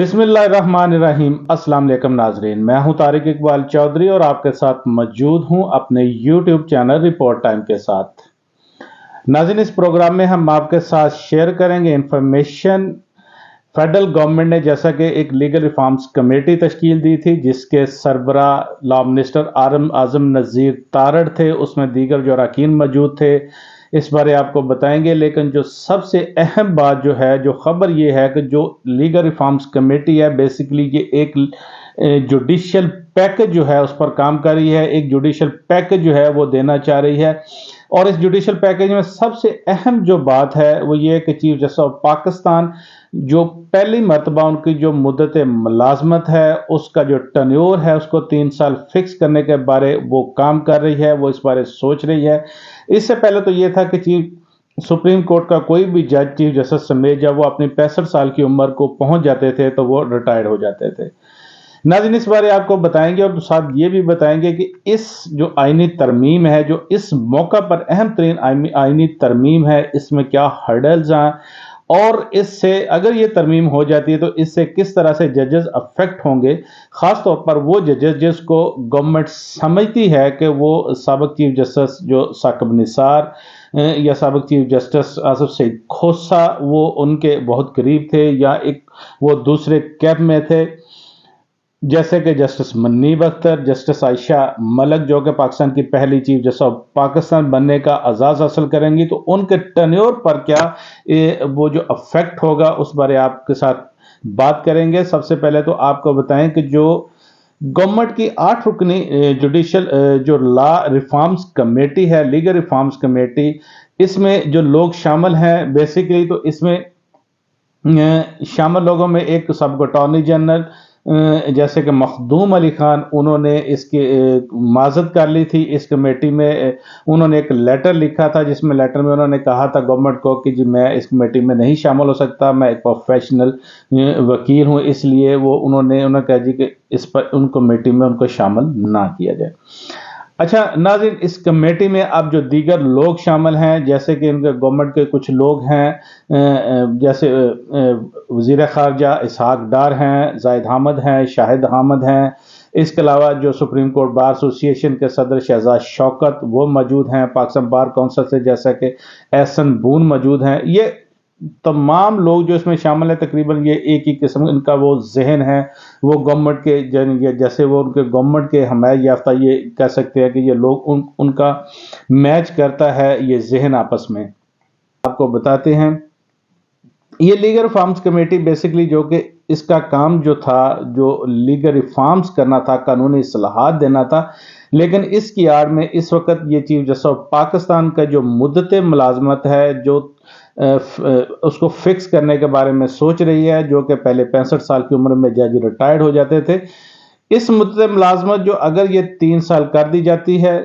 بسم اللہ الرحمن الرحیم۔ السلام علیکم ناظرین، میں ہوں طارق اقبال چودھری اور آپ کے ساتھ موجود ہوں اپنے یوٹیوب چینل رپورٹ ٹائم کے ساتھ۔ ناظرین، اس پروگرام میں ہم آپ کے ساتھ شیئر کریں گے انفارمیشن۔ فیڈرل گورنمنٹ نے جیسا کہ ایک لیگل ریفارمز کمیٹی تشکیل دی تھی جس کے سربراہ لا منسٹر اعظم نذیر تارڑ تھے، اس میں دیگر جو اراکین موجود تھے، اس بارے آپ کو بتائیں گے۔ لیکن جو سب سے اہم بات جو ہے، جو خبر یہ ہے کہ جو لیگل ریفارمز کمیٹی ہے بیسیکلی یہ ایک جوڈیشل پیکج جو ہے اس پر کام کر رہی ہے، ایک جوڈیشل پیکج جو ہے وہ دینا چاہ رہی ہے۔ اور اس جوڈیشل پیکج میں سب سے اہم جو بات ہے وہ یہ کہ چیف جسٹس آف پاکستان جو پہلی مرتبہ ان کی جو مدت ملازمت ہے اس کا جو ٹنیور ہے اس کو 3 سال فکس کرنے کے بارے وہ کام کر رہی ہے، وہ اس بارے سوچ رہی ہے۔ اس سے پہلے تو یہ تھا کہ سپریم کورٹ کا کوئی بھی جج چیف جسٹس سمیت جب وہ اپنی 65 سال کی عمر کو پہنچ جاتے تھے تو وہ ریٹائرڈ ہو جاتے تھے۔ ناظرین، اس بارے آپ کو بتائیں گے اور ساتھ یہ بھی بتائیں گے کہ اس جو آئینی ترمیم ہے، جو اس موقع پر اہم ترین آئینی ترمیم ہے، اس میں کیا ہرڈلز ہیں اور اس سے اگر یہ ترمیم ہو جاتی ہے تو اس سے کس طرح سے ججز افیکٹ ہوں گے، خاص طور پر وہ ججز جس کو گورنمنٹ سمجھتی ہے کہ وہ سابق چیف جسٹس جو ثاقب نثار یا سابق چیف جسٹس آصف سعید کھوسہ وہ ان کے بہت قریب تھے یا وہ دوسرے کیمپ میں تھے، جیسے کہ جسٹس منیب اختر، جسٹس عائشہ ملک جو کہ پاکستان کی پہلی چیف جسٹس آف پاکستان بننے کا اعزاز حاصل کریں گی، تو ان کے ٹینیور پر کیا وہ جو افیکٹ ہوگا اس بارے آپ کے ساتھ بات کریں گے۔ سب سے پہلے تو آپ کو بتائیں کہ جو گورنمنٹ کی 8 رکنی جوڈیشل جو لا ریفارمز کمیٹی ہے، لیگل ریفارمز کمیٹی، اس میں جو لوگ شامل ہیں بیسیکلی تو اس میں شامل لوگوں میں ایک سابق اٹارنی جنرل جیسے کہ مخدوم علی خان، انہوں نے اس کی معذرت کر لی تھی اس کمیٹی میں۔ انہوں نے ایک لیٹر لکھا تھا جس میں لیٹر میں انہوں نے کہا تھا گورنمنٹ کو کہ جی میں اس کمیٹی میں نہیں شامل ہو سکتا، میں ایک پروفیشنل وکیل ہوں، اس لیے انہوں نے کہا جی کہ اس پر ان کمیٹی میں ان کو شامل نہ کیا جائے۔ اچھا ناظرین، اس کمیٹی میں اب جو دیگر لوگ شامل ہیں جیسے کہ ان کے گورنمنٹ کے کچھ لوگ ہیں، جیسے وزیر خارجہ اسحاق ڈار ہیں، زاہد حامد ہیں، شاہد حامد ہیں، اس کے علاوہ جو سپریم کورٹ بار ایسوسی ایشن کے صدر شہزاد شوکت وہ موجود ہیں، پاکستان بار کونسل سے جیسا کہ احسن بون موجود ہیں۔ یہ تمام لوگ جو اس میں شامل ہیں تقریباً یہ ایک ہی قسم ان کا وہ ذہن ہے، وہ گورنمنٹ کے جیسے وہ ان کے گورنمنٹ کے حمایت یافتہ یہ کہہ سکتے ہیں کہ یہ لوگ ان کا میچ کرتا ہے یہ ذہن آپس میں۔ آپ کو بتاتے ہیں یہ لیگل ریفارمز کمیٹی بیسیکلی جو کہ اس کا کام جو تھا جو لیگل ریفارمز کرنا تھا، قانونی اصلاحات دینا تھا، لیکن اس کی آڑ میں اس وقت یہ چیف جسٹس آف پاکستان کا جو مدت ملازمت ہے جو اس کو فکس کرنے کے بارے میں سوچ رہی ہے، جو کہ پہلے 65 سال کی عمر میں جج ریٹائرڈ ہو جاتے تھے۔ اس مدت ملازمت جو اگر یہ 3 سال کر دی جاتی ہے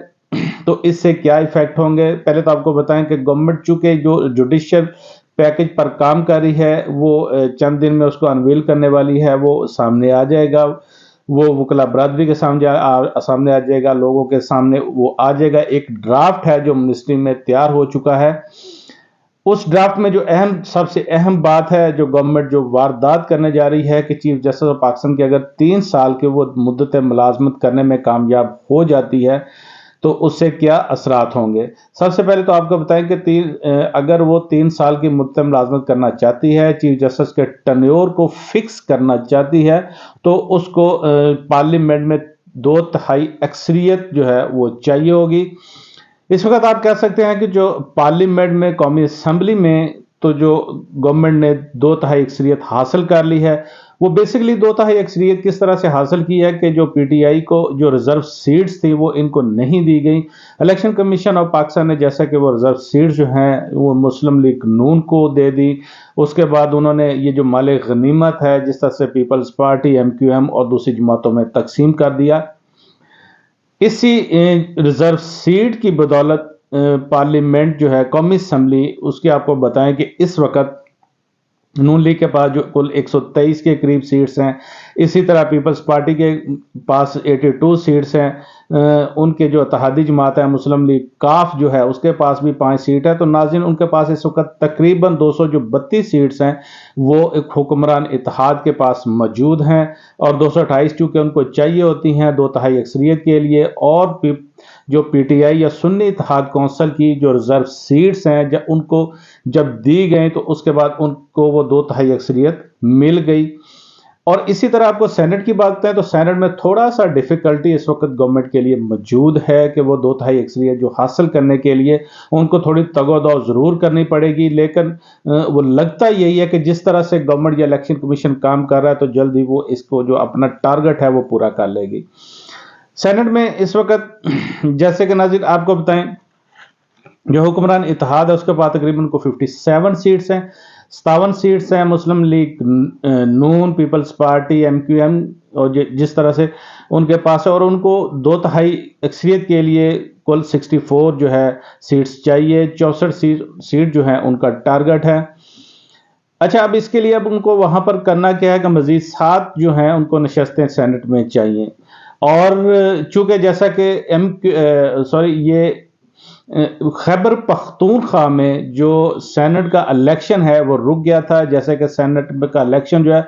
تو اس سے کیا ایفیکٹ ہوں گے۔ پہلے تو آپ کو بتائیں کہ گورنمنٹ چونکہ جو جوڈیشل پیکج پر کام کر رہی ہے وہ چند دن میں اس کو انویل کرنے والی ہے، وہ سامنے آ جائے گا، وہ وکلا برادری کے سامنے آ جائے گا، لوگوں کے سامنے وہ آ جائے گا۔ ایک ڈرافٹ ہے جو منسٹری میں تیار ہو چکا ہے، اس ڈرافٹ میں جو سب سے اہم بات ہے جو گورنمنٹ جو واردات کرنے جا رہی ہے کہ چیف جسٹس آف پاکستان کی اگر 3 سال کے وہ مدت ملازمت کرنے میں کامیاب ہو جاتی ہے تو اس سے کیا اثرات ہوں گے۔ سب سے پہلے تو آپ کو بتائیں کہ اگر وہ 3 سال کی مدت ملازمت کرنا چاہتی ہے، چیف جسٹس کے ٹنیور کو فکس کرنا چاہتی ہے، تو اس کو پارلیمنٹ میں 2/3 اکثریت جو ہے وہ چاہیے ہوگی۔ اس وقت آپ کہہ سکتے ہیں کہ جو پارلیمنٹ میں قومی اسمبلی میں تو جو گورنمنٹ نے 2/3 اکثریت حاصل کر لی ہے، وہ بیسیکلی 2/3 اکثریت کس طرح سے حاصل کی ہے کہ جو پی ٹی آئی کو جو ریزرو سیٹس تھی وہ ان کو نہیں دی گئی۔ الیکشن کمیشن آف پاکستان نے جیسا کہ وہ ریزرو سیٹس جو ہیں وہ مسلم لیگ نون کو دے دی، اس کے بعد انہوں نے یہ جو مال غنیمت ہے جس طرح سے پیپلز پارٹی، MQM اور دوسری جماعتوں میں تقسیم کر دیا۔ اسی ریزرو سیٹ کی بدولت پارلیمنٹ جو ہے قومی اسمبلی اس کی آپ کو بتائیں کہ اس وقت نون لیگ کے پاس جو کل 123 کے قریب سیٹس ہیں، इसी तरह पीपल्स पार्टी के पास 82 सीट्स हैं, उनके जो इत्तेहादी जमात है मुस्लिम लीग काफ जो है उसके पास भी 5 सीट है। तो नाज़रीन उनके पास इस वक्त तकरीबन 232 सीट्स हैं वो एक हुक्मरान इत्तेहाद के पास मौजूद हैं, और 228 चूँकि उनको चाहिए होती हैं 2/3 अक्सरियत के लिए, और जो पीटीआई या सुन्नी इत्तेहाद कौंसिल की जो रिजर्व सीट्स हैं जब उनको दी गई तो उसके बाद उनको वो 2/3 अक्सरियत मिल गई। और इसी तरह आपको सेनेट की बात करें तो सेनेट में थोड़ा सा डिफिकल्टी इस वक्त गवर्नमेंट के लिए मौजूद है कि वो 2/3 अक्सरियत जो हासिल करने के लिए उनको थोड़ी तगोदौ ज़रूर करनी पड़ेगी, लेकिन वो लगता यही है कि जिस तरह से गवर्नमेंट या इलेक्शन कमीशन काम कर रहा है तो जल्द ही वो इसको जो अपना टारगेट है वो पूरा कर लेगी। सेनेट में इस वक्त जैसे कि नाज़रीन आपको बताएं जो हुक्मरान इत्तेहाद है उसके पास तकरीबन को 57 सीट्स हैं, 57 सीट्स हैं मुस्लिम लीग नून, पीपल्स पार्टी, MQM और जिस तरह से उनके पास है, और उनको 2/3 अक्सरियत के लिए कुल 64 जो है सीट्स चाहिए, 64 सीट जो है उनका टारगेट है। अच्छा, अब इसके लिए अब उनको वहां पर करना क्या है कि मजीद 7 जो हैं उनको नशस्तें सेनेट में चाहिए, और चूंकि जैसा कि ये खैबर पख्तूनख्वा में जो सेनेट का इलेक्शन है वो रुक गया था, जैसे कि सेनेट का इलेक्शन जो है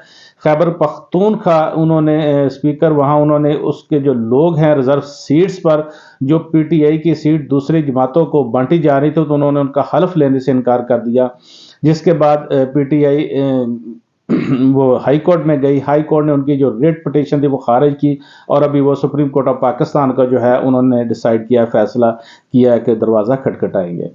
खैबर पख्तूनख्वा उन्होंने स्पीकर वहां उन्होंने उसके जो लोग हैं रिजर्व सीट्स पर जो पीटीआई की सीट दूसरी जमातों को बांटी जा रही थी तो उन्होंने उनका हल्फ लेने से इनकार कर दिया, जिसके बाद पीटीआई वो हाई कोर्ट में गई, हाई कोर्ट ने उनकी जो रेट पिटीशन थी वो खारिज की, और अभी वो सुप्रीम कोर्ट ऑफ पाकिस्तान का जो है उन्होंने डिसाइड किया, फैसला किया है कि दरवाज़ा खटखटाएंगे।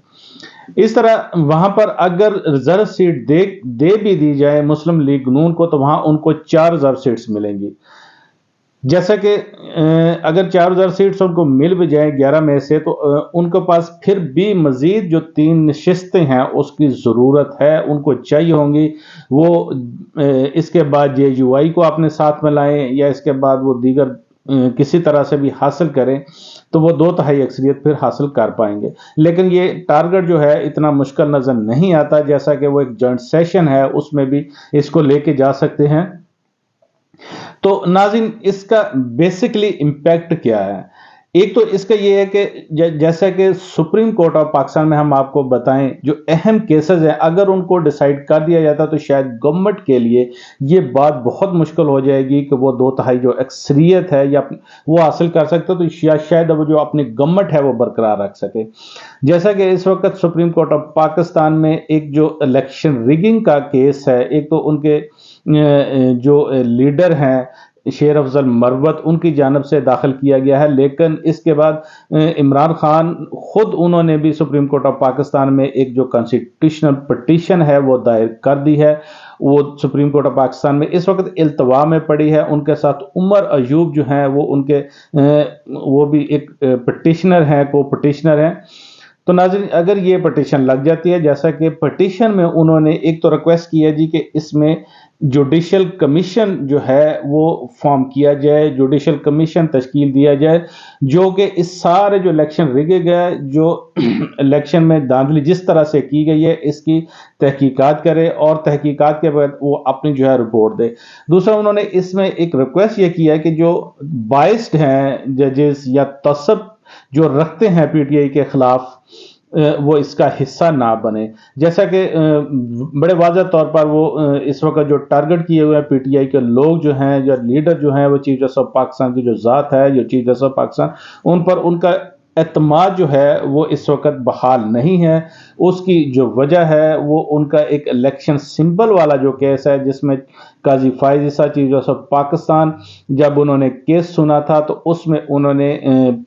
इस तरह वहां पर अगर रिजर्व सीट दे भी दी जाए मुस्लिम लीग नून को तो वहां उनको 4 रिजर्व सीट्स मिलेंगी, जैसा कि अगर 4 रिजर्व सीट्स उनको मिल भी जाए 11 में से तो उनके पास फिर भी मजीद जो 3 नशिस्तें हैं उसकी ज़रूरत है, उनको चाहिए होंगी। वो इसके बाद JUI को अपने साथ में लाएं या इसके बाद वो दीगर किसी तरह से भी हासिल करें तो वो 2/3 अक्सरियत फिर हासिल कर पाएंगे, लेकिन ये टारगेट जो है इतना मुश्किल नज़र नहीं आता, जैसा कि वो एक जॉइंट सेशन है उसमें भी इसको लेके जा सकते हैं। तो नाज़रीन इसका बेसिकली इम्पैक्ट क्या है? एक तो इसका ये है कि जैसा कि सुप्रीम कोर्ट ऑफ पाकिस्तान में हम आपको बताएं जो अहम केसेस हैं अगर उनको डिसाइड कर दिया जाता तो शायद गवर्नमेंट के लिए ये बात बहुत मुश्किल हो जाएगी कि वो 2/3 जो अक्सरियत है या वो हासिल कर सकते तो शायद वो जो अपनी गवर्नमेंट है वो बरकरार रख सके। जैसा कि इस वक्त सुप्रीम कोर्ट ऑफ पाकिस्तान में एक जो इलेक्शन रिगिंग का केस है, एक तो उनके जो लीडर हैं शेर अफजल मरवत उनकी जानब से दाखिल किया गया है, लेकिन इसके बाद इमरान खान खुद उन्होंने भी सुप्रीम कोर्ट ऑफ पाकिस्तान में एक जो कॉन्स्टिट्यूशनल पिटीशन है वो दायर कर दी है। वो सुप्रीम कोर्ट ऑफ पाकिस्तान में इस वक्त इल्तवा में पड़ी है, उनके साथ उमर अयूब जो हैं वो उनके वो भी एक पिटिशनर हैं, को पिटिशनर हैं। तो नाज़रीन अगर ये पिटीशन लग जाती है, जैसा कि पिटीशन में उन्होंने एक तो रिक्वेस्ट की है जी कि इसमें जुडिशल कमीशन जो है वो फॉर्म किया जाए, जुडिशल कमीशन तश्कील दिया जाए जो कि इस सारे जो इलेक्शन रिगे गए जो इलेक्शन में धांधली जिस तरह से की गई है इसकी तहकीकात करे और तहकीकात के बाद वो अपनी जो है रिपोर्ट दे। दूसरा उन्होंने इसमें एक रिक्वेस्ट ये किया है कि जो बाइस्ड हैं जजेस या तसब जो रखते हैं पीटीआई के खिलाफ वो इसका हिस्सा ना बने, जैसा कि बड़े वाज़ह तौर पर वो इस वक्त जो टारगेट किए हुए हैं पीटीआई के लोग जो हैं या लीडर जो हैं वो चीफ जस्टिस ऑफ पाकिस्तान की जो ज़ात है जो चीफ जस्टिस ऑफ पाकिस्तान उन पर उनका एतमाद जो है वो इस वक्त बहाल नहीं है। उसकी जो वजह है वो उनका एक इलेक्शन सिंबल वाला जो केस है जिसमें काजी फायज ईसा चीफ जस्टिस ऑफ पाकिस्तान जब उन्होंने केस सुना था तो उसमें उन्होंने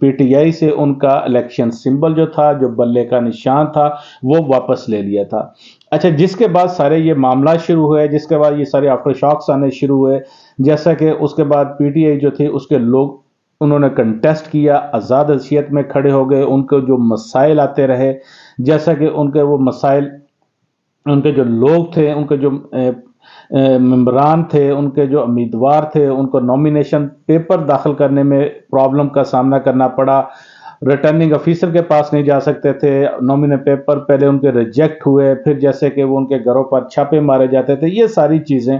पीटीआई से उनका इलेक्शन सिंबल जो था जो बल्ले का निशान था वो वापस ले लिया था। अच्छा, जिसके बाद सारे ये मामला शुरू हुए, जिसके बाद ये सारे आफ्टर शॉक्स आने शुरू हुए, जैसा कि उसके बाद पीटीआई जो थी उसके लोग उन्होंने कंटेस्ट किया, आज़ाद हैसियत में खड़े हो गए, उनको जो मसाइल आते रहे जैसा कि उनके वो मसाइल उनके जो लोग थे उनके जो मेंबरान थे उनके जो उम्मीदवार थे उनको नॉमिनेशन पेपर दाखिल करने में प्रॉब्लम का सामना करना पड़ा, रिटर्निंग ऑफिसर के पास नहीं जा सकते थे, नॉमिनेशन पेपर पहले उनके रिजेक्ट हुए, फिर जैसे कि वो उनके घरों पर छापे मारे जाते थे, ये सारी चीज़ें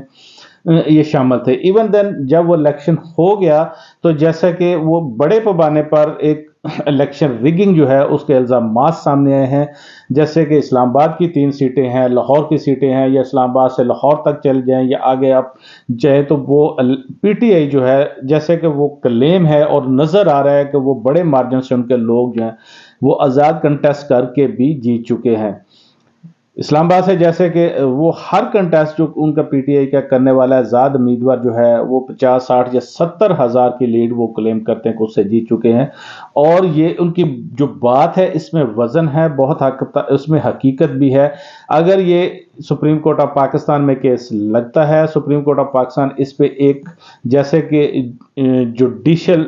ये शामिल थे। इवन देन जब वो इलेक्शन हो गया तो जैसा कि वो बड़े पैमाने पर एक इलेक्शन रिगिंग जो है उसके इल्ज़ामात सामने आए हैं, जैसे कि इस्लामाबाद की 3 सीटें हैं, लाहौर की सीटें हैं, या इस्लामाबाद से लाहौर तक चले जाएँ या आगे आप चाहे तो वो पीटीआई जो है जैसे कि वो क्लेम है और नज़र आ रहा है कि वो बड़े मार्जिन से उनके लोग जो हैं वो आज़ाद कंटेस्ट करके भी जीत चुके हैं। इस्लामाबाद से जैसे कि वो हर कंटेस्ट जो उनका पीटीआई का करने वाला है, आज़ाद उम्मीदवार जो है वो 50, 60 या 70 हज़ार की लीड वो क्लेम करते हैं कि उससे जीत चुके हैं। और ये उनकी जो बात है इसमें वज़न है, बहुत उसमें हकीकत भी है। अगर ये सुप्रीम कोर्ट ऑफ पाकिस्तान में केस लगता है, सुप्रीम कोर्ट ऑफ पाकिस्तान इस पे एक जैसे कि जुडिशल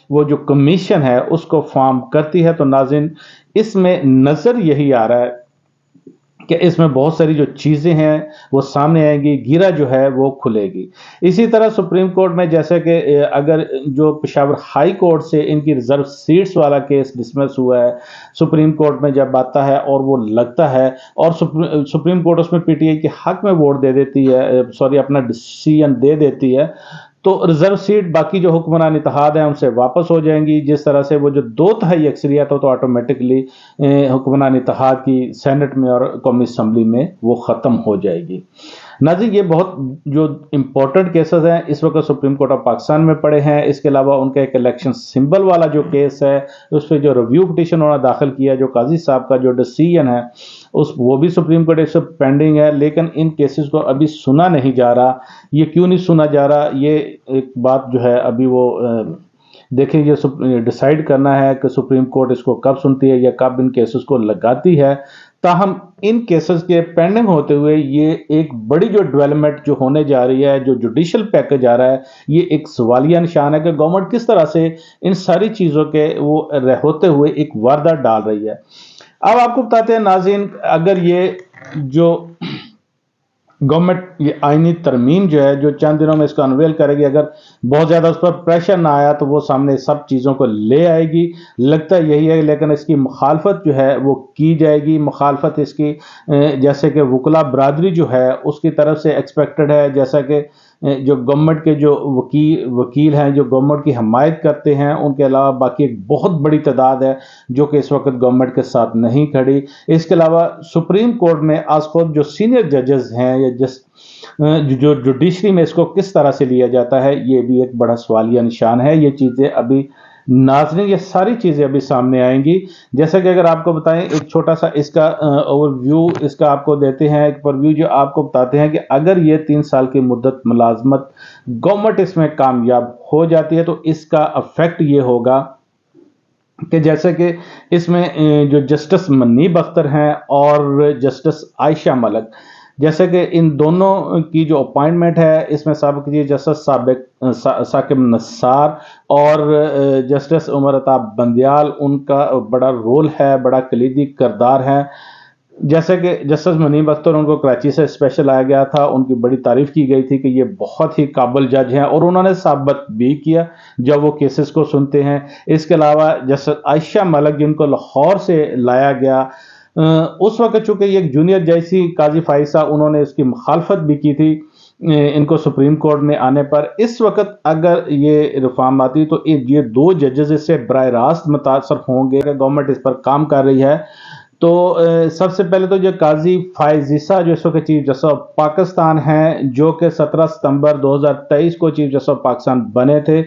वो जो कमीशन है उसको फॉर्म करती है, तो नाज़रीन इसमें नज़र यही आ रहा है कि इसमें बहुत सारी जो चीज़ें हैं वो सामने आएंगी, गिरा जो है वो खुलेगी। इसी तरह सुप्रीम कोर्ट में जैसे कि अगर जो पेशावर हाई कोर्ट से इनकी रिजर्व सीट्स वाला केस डिसमिस हुआ है, सुप्रीम कोर्ट में जब आता है और वो लगता है और सुप्रीम कोर्ट उसमें पीटीआई के हक में वोट दे देती है, सॉरी अपना डिसीजन दे देती है, तो रिजर्व सीट बाकी जो हुक्मरान इत्तेहाद हैं उनसे वापस हो जाएंगी। जिस तरह से वो जो 2/3 अक्सरियत हो तो ऑटोमेटिकली हुक्मरान इत्तेहाद की सेनेट में और कौमी असम्बली में वो ख़त्म हो जाएगी। नाज़रीन ये बहुत जो इम्पोर्टेंट केसेस हैं इस वक्त सुप्रीम कोर्ट ऑफ पाकिस्तान में पड़े हैं। इसके अलावा उनका एक इलेक्शन सिंबल वाला जो केस है उस पर जो रिव्यू पिटीशन उन्होंने दाखिल किया, जो काजी साहब का जो डिसीजन है उस वो भी सुप्रीम कोर्ट से पेंडिंग है, लेकिन इन केसेस को अभी सुना नहीं जा रहा। ये क्यों नहीं सुना जा रहा, ये एक बात जो है अभी वो देखें, ये डिसाइड करना है कि सुप्रीम कोर्ट इसको कब सुनती है या कब इन केसेस को लगाती है। ताहम इन केसेस के पेंडिंग होते हुए ये एक बड़ी जो डेवलपमेंट जो होने जा रही है, जो जुडिशल पैकेज आ रहा है, ये एक सवालिया निशान है कि गवर्नमेंट किस तरह से इन सारी चीज़ों के वो होते हुए एक वारदात डाल रही है। अब आपको बताते हैं नाज़रीन, अगर ये जो गवर्नमेंट ये आईनी तरमीम जो है जो चंद दिनों में इसको अनवेल करेगी, अगर बहुत ज़्यादा उस पर प्रेशर ना आया तो वो सामने सब चीज़ों को ले आएगी, लगता यही है, लेकिन इसकी मुखालफत जो है वो की जाएगी। मुखालफत इसकी जैसे कि वकला बरादरी जो है उसकी तरफ से एक्सपेक्टेड है, जैसा कि जो गवर्नमेंट के जो वकील हैं जो गवर्नमेंट की हमायत करते हैं, उनके अलावा बाकी एक बहुत बड़ी तादाद है जो कि इस वक्त गवर्नमेंट के साथ नहीं खड़ी। इसके अलावा सुप्रीम कोर्ट में आज खुद जो सीनियर जजेस हैं या जो जुडिशरी में इसको किस तरह से लिया जाता है, ये भी एक बड़ा सवालिया निशान है। ये चीज़ें अभी नाज़रीन ये सारी चीज़ें अभी सामने आएंगी। जैसा कि अगर आपको बताएं एक छोटा सा इसका ओवरव्यू इसका आपको देते हैं, एक परव्यू जो आपको बताते हैं कि अगर ये 3 साल की मुद्दत मुलाजमत गवर्नमेंट इसमें कामयाब हो जाती है तो इसका इफेक्ट ये होगा कि जैसे कि इसमें जो जस्टिस मुनीब अख्तर हैं और जस्टिस आयशा मलिक, जैसे कि इन दोनों की जो अपॉइंटमेंट है इसमें साबिक जस्टिस साकिब नसार और जस्टिस उमर अताब बंदियाल, उनका बड़ा रोल है, बड़ा कलीदी किरदार है। जैसे कि जस्टिस मुनीब अख्तर उनको कराची से स्पेशल आया गया था, उनकी बड़ी तारीफ की गई थी कि ये बहुत ही काबिल जज हैं और उन्होंने साबित भी किया जब वो केसेस को सुनते हैं। इसके अलावा जस्टिस आयशा मलिक जिनको लाहौर से लाया गया, उस वक्त चूंकि ये एक जूनियर जज थी काजी फाइसा, उन्होंने इसकी मुखालफत भी की थी इनको सुप्रीम कोर्ट में आने पर। इस वक्त अगर ये रिफॉर्म आती तो ये 2 जजेस इससे बराह रास्त मुतासर होंगे। गवर्नमेंट इस पर काम कर रही है तो सबसे पहले तो जो काजी फाइज ईसा जो इस वक्त चीफ जस्टिस ऑफ पाकिस्तान हैं, जो कि 17 सितंबर 2023 को चीफ जस्टिस ऑफ पाकिस्तान बने थे।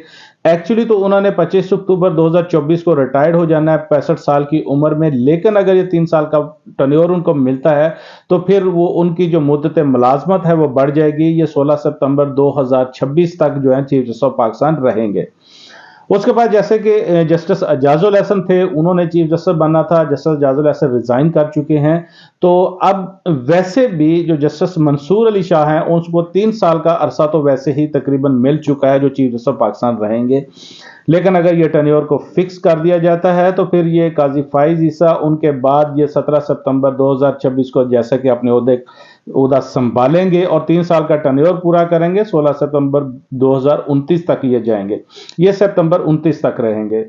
एक्चुअली तो उन्होंने 25 अक्टूबर 2024 को रिटायर्ड हो जाना है 65 साल की उम्र में, लेकिन अगर ये 3 साल का टर्न्योर उनको मिलता है तो फिर वो उनकी जो मुद्दत मुलाजमत है वो बढ़ जाएगी। ये 16 सितंबर 2026 तक जो है चीफ जस्टिस ऑफ पाकिस्तान रहेंगे। उसके बाद जैसे कि जस्टिस एजाजुल हसन थे, उन्होंने चीफ जस्टिस बनना था, जस्टिस एजाजुल हसन रिजाइन कर चुके हैं। तो अब वैसे भी जो जस्टिस मंसूर अली शाह हैं उनको 3 साल का अरसा तो वैसे ही तकरीबन मिल चुका है जो चीफ जस्टिस पाकिस्तान रहेंगे, लेकिन अगर ये टर्न्योर को फिक्स कर दिया जाता है तो फिर ये काजी फाइज ईसा उनके बाद ये 17 सितंबर 2026 को जैसे कि अपने ओहदा संभालेंगे और 3 साल का टर्न्योर पूरा करेंगे। 16 सितंबर 2029 तक ये जाएंगे, ये सितंबर 29 तक रहेंगे।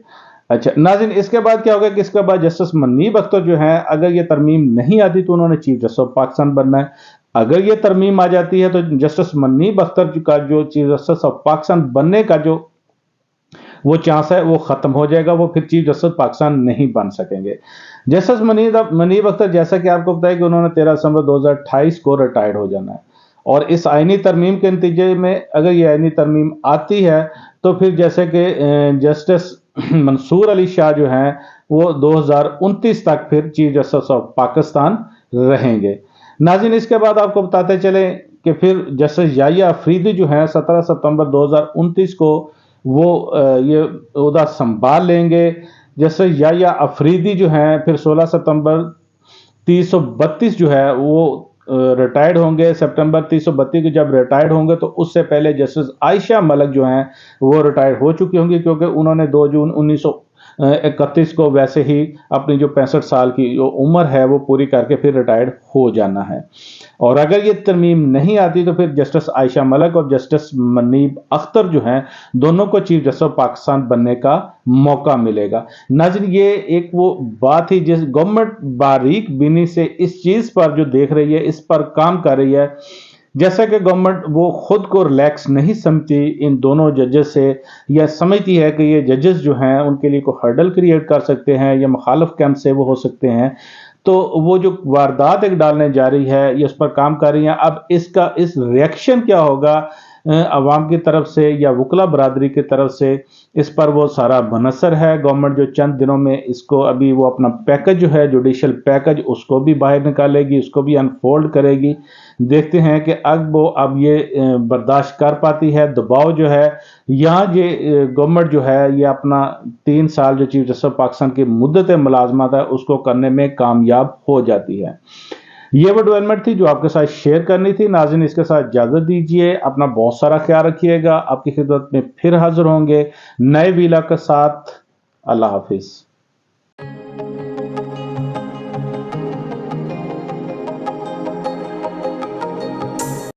अच्छा नाज़रीन, इसके बाद क्या होगा कि इसके बाद जस्टिस मुनीब अख्तर जो है, अगर ये तरमीम नहीं आती तो उन्होंने चीफ जस्टिस ऑफ पाकिस्तान बनना है। अगर ये तरमीम आ जाती है तो जस्टिस मनीब अख्तर का जो चीफ जस्टिस ऑफ पाकिस्तान बनने का जो वो चांस है वो खत्म हो जाएगा, वो फिर चीफ जस्टिस पाकिस्तान नहीं बन सकेंगे। जस्टिस मनीब अख्तर, जैसा कि आपको पता है कि उन्होंने 13 दिसंबर 2028 को रिटायर्ड हो जाना है, और इस आईनी तरमीम के नतीजे में अगर ये आईनी तरमीम आती है तो फिर जैसे कि जस्टिस मंसूर अली शाह जो हैं वो 2029 तक फिर चीफ जस्टिस ऑफ पाकिस्तान रहेंगे। नाज़रीन, इसके बाद आपको बताते चले कि फिर जस्टिस याहिया अफरीदी जो हैं 17 सितंबर 2029 को वो ये ओहदा संभाल लेंगे। जस्टिस याहिया अफरीदी जो हैं फिर 16 सितंबर 332 जो है वो रिटायर्ड होंगे। सितंबर 332 को जब रिटायर्ड होंगे तो उससे पहले जस्टिस आयशा मलिक जो हैं वो रिटायर्ड हो चुकी होंगी, क्योंकि उन्होंने 2 जून 1931 को वैसे ही अपनी जो 65 साल की जो उम्र है वो पूरी करके फिर रिटायर्ड हो जाना है। और अगर ये तरमीम नहीं आती तो फिर जस्टिस आयशा मलिक और जस्टिस मनीब अख्तर जो हैं दोनों को चीफ जस्टिस ऑफ पाकिस्तान बनने का मौका मिलेगा। नाज़रीन, ये एक वो बात ही जिस गवर्नमेंट बारीक बीनी से इस चीज पर जो देख रही है, इस पर काम कर रही है, जैसा कि गवर्नमेंट वो खुद को रिलैक्स नहीं समझती इन दोनों जजेस से, या समझती है कि ये जजेस जो हैं उनके लिए कोई हर्डल क्रिएट कर सकते हैं या मुखालिफ कैंप से वो हो सकते हैं, तो वो जो वारदात एक डालने जा रही है ये उस पर काम कर रही है। अब इसका इस रिएक्शन क्या होगा अवाम की तरफ से या वकला बरादरी की तरफ से, इस पर वो सारा मुनहसर है। गवर्नमेंट जो चंद दिनों में इसको अभी वो अपना पैकेज जो है जुडिशल पैकेज उसको भी बाहर निकालेगी, उसको भी अनफोल्ड करेगी। देखते हैं कि अब ये बर्दाश्त कर पाती है दबाव जो है, यहाँ ये गवर्नमेंट जो है ये अपना 3 साल जो चीफ जस्टिस पाकिस्तान की मुद्दत मुलाजमत है उसको करने में कामयाब हो जाती है। ये वो डेवलपमेंट थी जो आपके साथ शेयर करनी थी। नाज़रीन, इसके साथ इजाजत दीजिए, अपना बहुत सारा ख्याल रखिएगा। आपकी खिदमत में फिर हाजिर होंगे नए वीला के साथ। अल्लाह हाफिज।